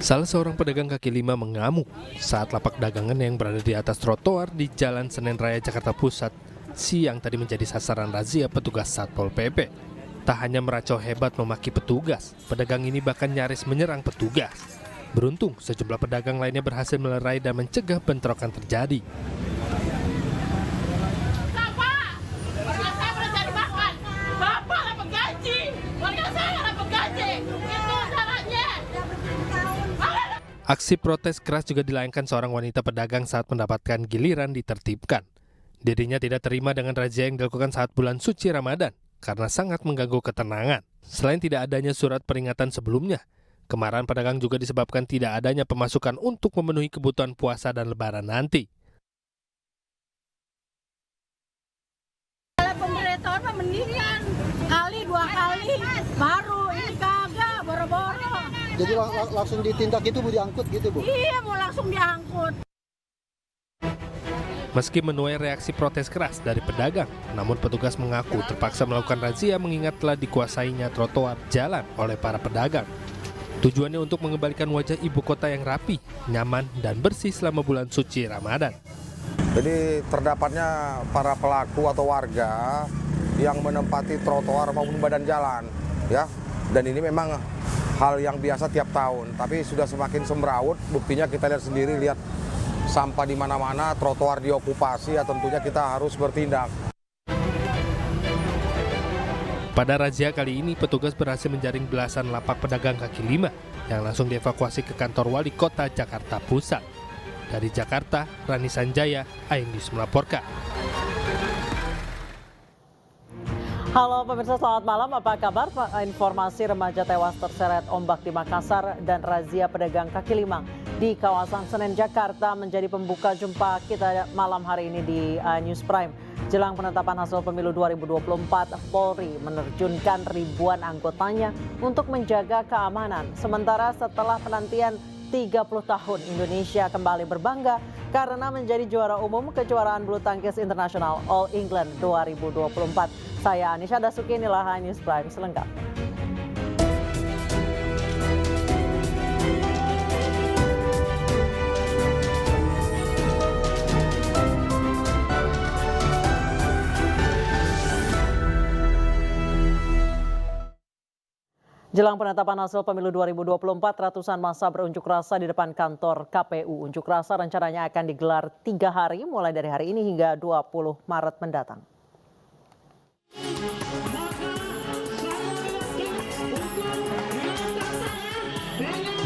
Salah seorang pedagang kaki lima mengamuk saat lapak dagangan yang berada di atas trotoar di Jalan Senen Raya, Jakarta Pusat siang tadi menjadi sasaran razia petugas Satpol PP. Tak hanya meracau hebat memaki petugas, pedagang ini bahkan nyaris menyerang petugas. Beruntung, sejumlah pedagang lainnya berhasil melerai dan mencegah bentrokan terjadi. Aksi protes keras juga dilayangkan seorang wanita pedagang saat mendapatkan giliran ditertibkan. Dirinya tidak terima dengan razia yang dilakukan saat bulan suci Ramadan karena sangat mengganggu ketenangan. Selain tidak adanya surat peringatan sebelumnya, kemarahan pedagang juga disebabkan tidak adanya pemasukan untuk memenuhi kebutuhan puasa dan lebaran nanti. Pemberitahuan mendingan kali 2 kali baru ini kagak boro-boro. Jadi langsung ditindak itu, Bu, diangkut gitu, Bu? Iya, mau langsung diangkut. Meski menuai reaksi protes keras dari pedagang, namun petugas mengaku terpaksa melakukan razia mengingat telah dikuasainya trotoar jalan oleh para pedagang. Tujuannya untuk mengembalikan wajah ibu kota yang rapi, nyaman, dan bersih selama bulan suci Ramadan. Jadi terdapatnya para pelaku atau warga yang menempati trotoar maupun badan jalan, ya. Dan ini memang hal yang biasa tiap tahun, tapi sudah semakin semrawut. Buktinya kita lihat sendiri, lihat sampah di mana-mana, trotoar diokupasi, ya tentunya kita harus bertindak. Pada razia kali ini, petugas berhasil menjaring belasan lapak pedagang kaki lima yang langsung dievakuasi ke kantor wali kota Jakarta Pusat. Dari Jakarta, Rani Sanjaya, iNews melaporkan. Halo pemirsa, selamat malam. Apa kabar? Informasi remaja tewas terseret ombak di Makassar dan razia pedagang kaki lima di kawasan Senen, Jakarta menjadi pembuka jumpa kita malam hari ini di News Prime. Jelang penetapan hasil pemilu 2024, Polri menerjunkan ribuan anggotanya untuk menjaga keamanan. Sementara setelah penantian 30 tahun, Indonesia kembali berbangga karena menjadi juara umum kejuaraan bulu tangkis internasional All England 2024. Saya Anisha Dasuki, inilah News Prime selengkapnya. Jelang penetapan hasil pemilu 2024, ratusan massa berunjuk rasa di depan kantor KPU. Unjuk rasa rencananya akan digelar 3 hari, mulai dari hari ini hingga 20 Maret mendatang.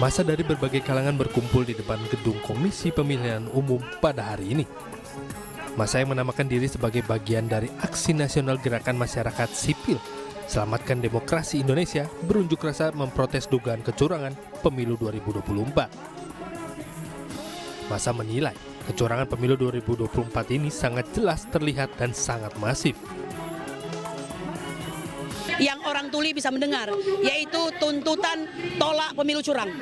Massa dari berbagai kalangan berkumpul di depan gedung Komisi Pemilihan Umum pada hari ini. Massa yang menamakan diri sebagai bagian dari Aksi Nasional Gerakan Masyarakat Sipil Selamatkan Demokrasi Indonesia berunjuk rasa memprotes dugaan kecurangan pemilu 2024. Massa menilai kecurangan pemilu 2024 ini sangat jelas terlihat dan sangat masif. Yang orang tuli bisa mendengar, yaitu tuntutan tolak pemilu curang.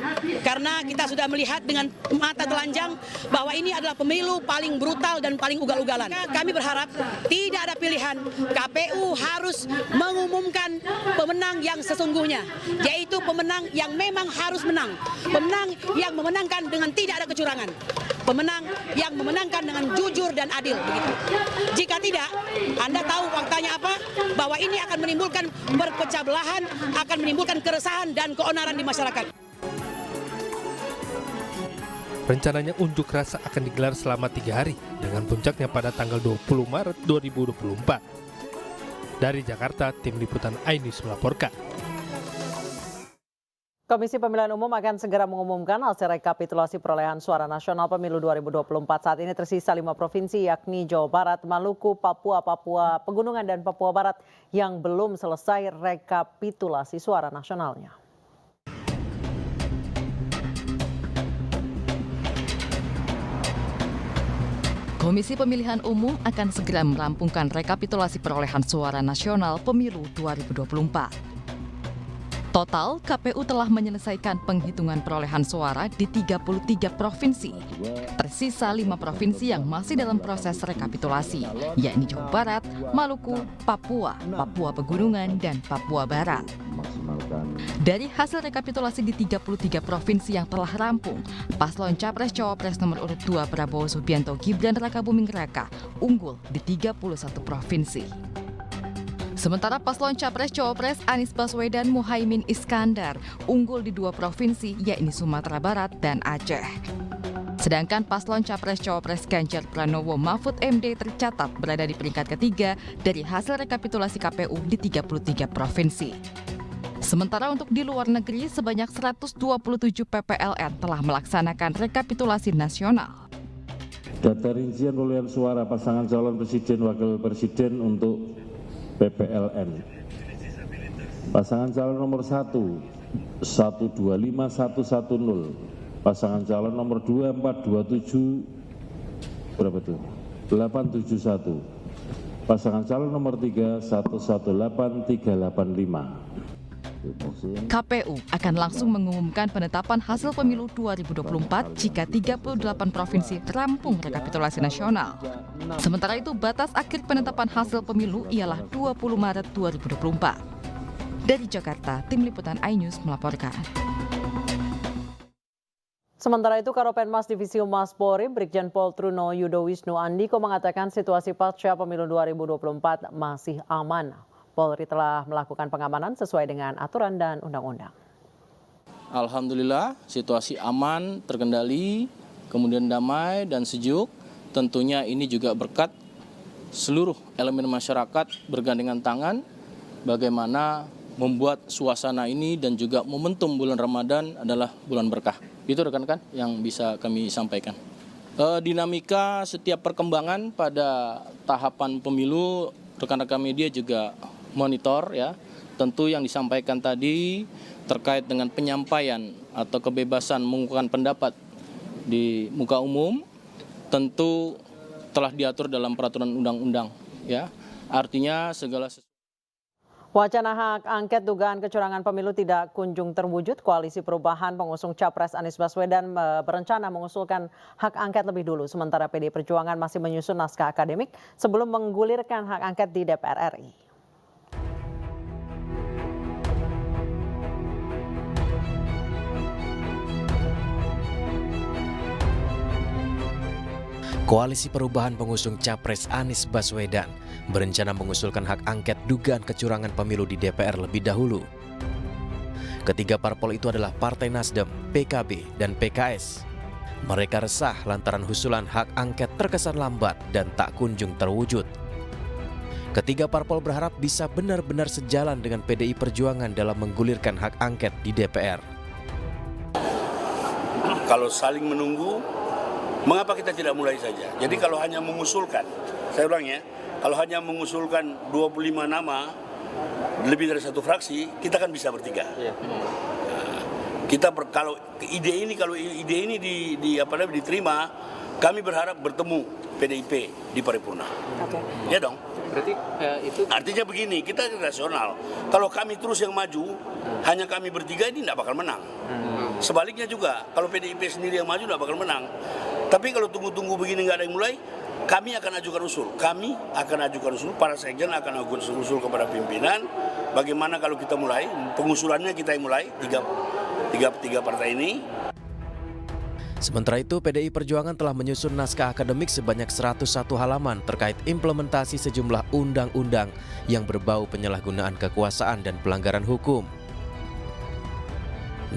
Karena kita sudah melihat dengan mata telanjang bahwa ini adalah pemilu paling brutal dan paling ugal-ugalan. Kami berharap tidak ada pilihan, KPU harus mengumumkan pemenang yang sesungguhnya, yaitu pemenang yang memang harus menang, pemenang yang memenangkan dengan tidak ada kecurangan, pemenang yang memenangkan dengan jujur dan adil. Begitu. Jika tidak, Anda tahu faktanya apa? Bahwa ini akan menimbulkan berpecah belahan, akan menimbulkan keresahan dan keonaran di masyarakat. Rencananya unjuk rasa akan digelar selama 3 hari dengan puncaknya pada tanggal 20 Maret 2024. Dari Jakarta, tim liputan iNews melaporkan. Komisi Pemilihan Umum akan segera mengumumkan hasil rekapitulasi perolehan suara nasional pemilu 2024. Saat ini tersisa 5 provinsi yakni Jawa Barat, Maluku, Papua, Pegunungan, dan Papua Barat yang belum selesai rekapitulasi suara nasionalnya. Komisi Pemilihan Umum akan segera merampungkan rekapitulasi perolehan suara nasional pemilu 2024. Total, KPU telah menyelesaikan penghitungan perolehan suara di 33 provinsi. Tersisa 5 provinsi yang masih dalam proses rekapitulasi, yakni Jawa Barat, Maluku, Papua, Papua Pegunungan, dan Papua Barat. Dari hasil rekapitulasi di 33 provinsi yang telah rampung, paslon Capres-Cawapres nomor urut 2 Prabowo Subianto Gibran Rakabuming Raka unggul di 31 provinsi. Sementara paslon Capres-Cawapres Anies Baswedan Muhaimin Iskandar unggul di 2 provinsi, yakni Sumatera Barat dan Aceh. Sedangkan paslon Capres-Cawapres Ganjar Pranowo Mahfud MD tercatat berada di peringkat ketiga dari hasil rekapitulasi KPU di 33 provinsi. Sementara untuk di luar negeri, sebanyak 127 PPLN telah melaksanakan rekapitulasi nasional. Data rincian perolehan suara pasangan calon presiden wakil presiden untuk PPLN. Pasangan calon nomor 1, 125110. Pasangan calon nomor 2427, berapa itu? 871. Pasangan calon nomor 3, 118385. KPU akan langsung mengumumkan penetapan hasil pemilu 2024 jika 38 provinsi terampung rekapitulasi nasional. Sementara itu, batas akhir penetapan hasil pemilu ialah 20 Maret 2024. Dari Jakarta, Tim Liputan iNews melaporkan. Sementara itu, Karopenmas Divisi Humas Polri, Brigjen Pol Truno Yudo Wisnu Andiko mengatakan situasi pasca pemilu 2024 masih aman. Polri telah melakukan pengamanan sesuai dengan aturan dan undang-undang. Alhamdulillah, situasi aman, terkendali, kemudian damai dan sejuk. Tentunya ini juga berkat seluruh elemen masyarakat bergandengan tangan bagaimana membuat suasana ini dan juga momentum bulan Ramadan adalah bulan berkah. Itu rekan-rekan yang bisa kami sampaikan. Dinamika setiap perkembangan pada tahapan pemilu, rekan-rekan media juga monitor ya. Tentu yang disampaikan tadi terkait dengan penyampaian atau kebebasan mengungkapkan pendapat di muka umum tentu telah diatur dalam peraturan undang-undang ya. Artinya segala Wacana hak angket dugaan kecurangan pemilu tidak kunjung terwujud. Koalisi Perubahan pengusung Capres Anies Baswedan berencana mengusulkan hak angket lebih dulu. Sementara PDI Perjuangan masih menyusun naskah akademik sebelum menggulirkan hak angket di DPR RI. Koalisi Perubahan pengusung Capres Anies Baswedan berencana mengusulkan hak angket dugaan kecurangan pemilu di DPR lebih dahulu. Ketiga parpol itu adalah Partai Nasdem, PKB, dan PKS. Mereka resah lantaran usulan hak angket terkesan lambat dan tak kunjung terwujud. Ketiga parpol berharap bisa benar-benar sejalan dengan PDI Perjuangan dalam menggulirkan hak angket di DPR. Kalau saling menunggu, mengapa kita tidak mulai saja? Jadi kalau hanya mengusulkan, saya ulang ya, kalau hanya mengusulkan 25 nama, lebih dari satu fraksi, kita kan bisa bertiga. Kalau ide ini diterima, kami berharap bertemu PDIP di paripurna. Ya dong. berarti itu artinya begini, kita rasional. Kalau kami terus yang maju, hanya kami bertiga ini tidak bakal menang. Sebaliknya juga, kalau PDIP sendiri yang maju tidak bakal menang. Tapi kalau tunggu-tunggu begini nggak ada yang mulai, kami akan ajukan usul. Para sekjen akan ajukan usul kepada pimpinan. Bagaimana kalau kita mulai, pengusulannya kita yang mulai, tiga partai ini. Sementara itu, PDI Perjuangan telah menyusun naskah akademik sebanyak 101 halaman terkait implementasi sejumlah undang-undang yang berbau penyalahgunaan kekuasaan dan pelanggaran hukum.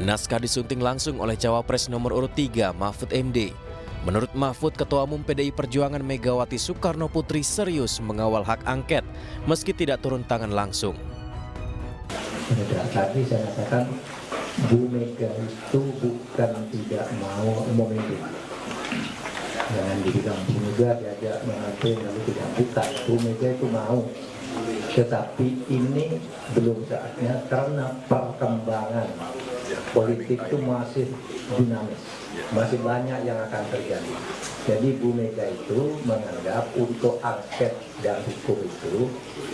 Naskah disunting langsung oleh Cawapres nomor urut 3, Mahfud MD. Menurut Mahfud, Ketua Umum PDI Perjuangan Megawati Soekarno Putri serius mengawal hak angket meski tidak turun tangan langsung. Tadi saya katakan Bu Mega itu bukan tidak mau memimpin. Jangan dibilang Bu Mega diajak memimpin lalu tidak, bukan. Bu Mega itu mau. Tetapi ini belum saatnya karena perkembangan politik itu masih dinamis. Masih banyak yang akan terjadi. Jadi Bu Mega itu menganggap untuk angket dan hukum itu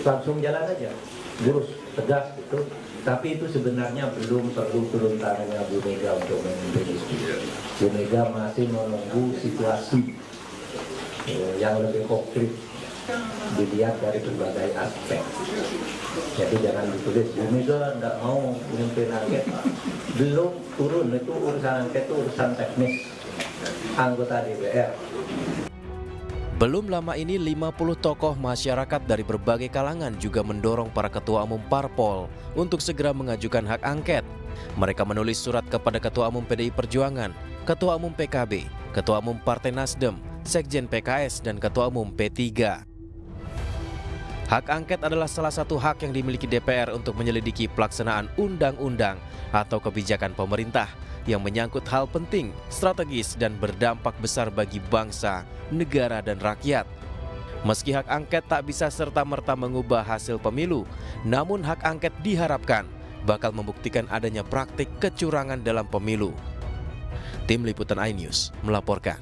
langsung jalan aja, lurus, tegas gitu. Tapi itu sebenarnya belum perlu turun tangannya Bu Mega untuk memimpin itu. Bu Mega masih menunggu situasi yang lebih konkret dilihat dari berbagai aspek. Jadi jangan ditulis Bu Mega tidak mau memimpin angket. Belum turun, itu urusan angket itu urusan teknis anggota DPR. Belum lama ini 50 tokoh masyarakat dari berbagai kalangan juga mendorong para ketua umum parpol untuk segera mengajukan hak angket. Mereka menulis surat kepada Ketua Umum PDI Perjuangan, Ketua Umum PKB, Ketua Umum Partai Nasdem, Sekjen PKS, dan Ketua Umum P3. Hak angket adalah salah satu hak yang dimiliki DPR untuk menyelidiki pelaksanaan undang-undang atau kebijakan pemerintah yang menyangkut hal penting, strategis, dan berdampak besar bagi bangsa, negara, dan rakyat. Meski hak angket tak bisa serta-merta mengubah hasil pemilu, namun hak angket diharapkan bakal membuktikan adanya praktik kecurangan dalam pemilu. Tim Liputan iNews melaporkan.